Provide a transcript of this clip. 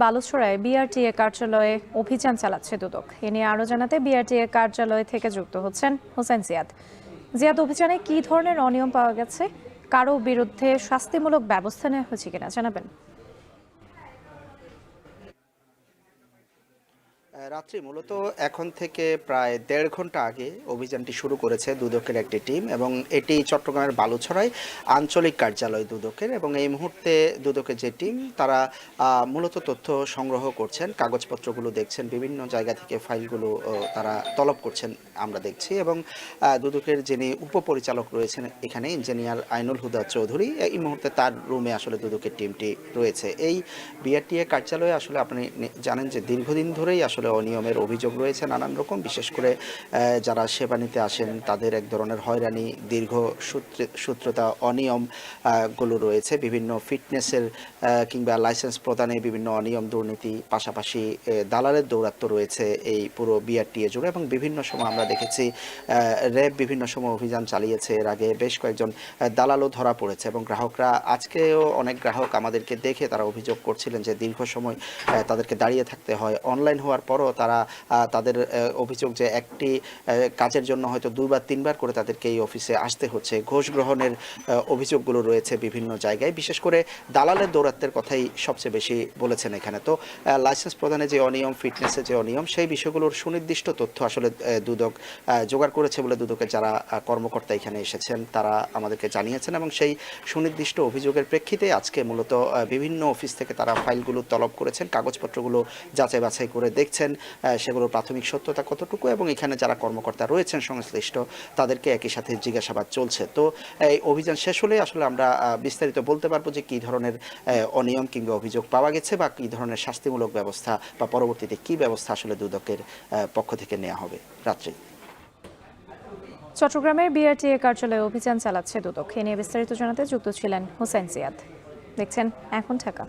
বালুছড়ায় BRTA কার্যালয়ে অভিযান চালাচ্ছে দুদক। এ নিয়ে আরো জানাতে বিআরটিএ কার্যালয় থেকে যুক্ত হচ্ছেন হোসেন জিয়াদ। জিয়াদ, অভিযানে কি ধরনের অনিয়ম পাওয়া গেছে, কারো বিরুদ্ধে শাস্তিমূলক ব্যবস্থা নেওয়া হয়েছে কিনা জানাবেন। রাত্রি মূলত এখন থেকে প্রায় ১.৫ ঘন্টা আগে অভিযানটি শুরু করেছে দুদকের একটি টিম, এবং এটি চট্টগ্রামের বালুছড়ায় আঞ্চলিক কার্যালয় দুদকের। এবং এই মুহূর্তে দুদকের যে টিম তারা মূলত তথ্য সংগ্রহ করছেন, কাগজপত্রগুলো দেখছেন, বিভিন্ন জায়গা থেকে ফাইলগুলো তারা তলব করছেন আমরা দেখছি। এবং দুদকের যিনি উপপরিচালক রয়েছেন এখানে, ইঞ্জিনিয়ার আইনুল হুদা চৌধুরী, এই মুহূর্তে তার রুমে আসলে দুদকের টিমটি রয়েছে। এই বিআরটিএ কার্যালয়ে আসলে আপনি জানেন যে দীর্ঘদিন ধরেই আসলে অনিয়মের অভিযোগ রয়েছে নানান রকম। বিশেষ করে যারা সেবা নিতে আসেন তাদের এক ধরনের হয়রানি, দীর্ঘ সূত্রতা অনিয়ম গুলো রয়েছে। বিভিন্ন ফিটনেসের কিংবা লাইসেন্স প্রদানে বিভিন্ন অনিয়ম, দুর্নীতি, পাশাপাশি দালালের দৌরাত্ম্য রয়েছে এই পুরো বিআরটিএ জুড়ে। এবং বিভিন্ন সময় আমরা দেখেছি র্যাব বিভিন্ন সময় অভিযান চালিয়েছে, এর আগে বেশ কয়েকজন দালালও ধরা পড়েছে। এবং গ্রাহকরা, আজকেও অনেক গ্রাহক আমাদেরকে দেখে তারা অভিযোগ করছিলেন যে দীর্ঘ সময় তাদেরকে দাঁড়িয়ে থাকতে হয়। অনলাইন হওয়ার পরও তারা তাদের অভিযোগ যে একটি কাজের জন্য হয়তো 2 বা 3 বার করে তাদেরকে এই অফিসে আসতে হচ্ছে। ঘুষ গ্রহণের অভিযোগগুলো রয়েছে বিভিন্ন জায়গায়। বিশেষ করে দালালের দৌরাত্মের কথাই সবচেয়ে বেশি বলেছেন এখানে। তো লাইসেন্স প্রদানে যে অনিয়ম, ফিটনেসে যে অনিয়ম, সেই বিষয়গুলোর সুনির্দিষ্ট তথ্য আসলে দুদক জোগাড় করেছে বলে দুদকের যারা কর্মকর্তা এখানে এসেছেন তারা আমাদেরকে জানিয়েছেন। এবং সেই সুনির্দিষ্ট অভিযোগের প্রেক্ষিতে আজকে মূলত বিভিন্ন অফিস থেকে তারা ফাইলগুলো তলব করেছেন, কাগজপত্রগুলো যাচাই বাছাই করে দেখছেন সেগুলোর প্রাথমিক সত্যতা কতটুকু, এবং এখানে যারা কর্মকর্তা রয়েছেন সংশ্লিষ্ট তাদেরকে একই সাথে জিজ্ঞাসাবাদ চলছে। তো এই অভিযান শেষ হলে আসলে আমরা বিস্তারিত বলতে পারবো যে কী ধরনের অনিয়ম কিংবা অভিযোগ পাওয়া গেছে, বা কী ধরনের শাস্তিমূলক ব্যবস্থা বা পরবর্তীতে কী ব্যবস্থা আসলে দুদকের পক্ষ থেকে নেওয়া হবে। রাত্রি চট্টগ্রামের বিআরটিএ কার্যালয়ে অভিযান চালাচ্ছে দুদক। এ নিয়ে বিস্তারিত জানাতে যুক্ত ছিলেন হোসেন জিয়াদ। দেখছেন এখন ঢাকা।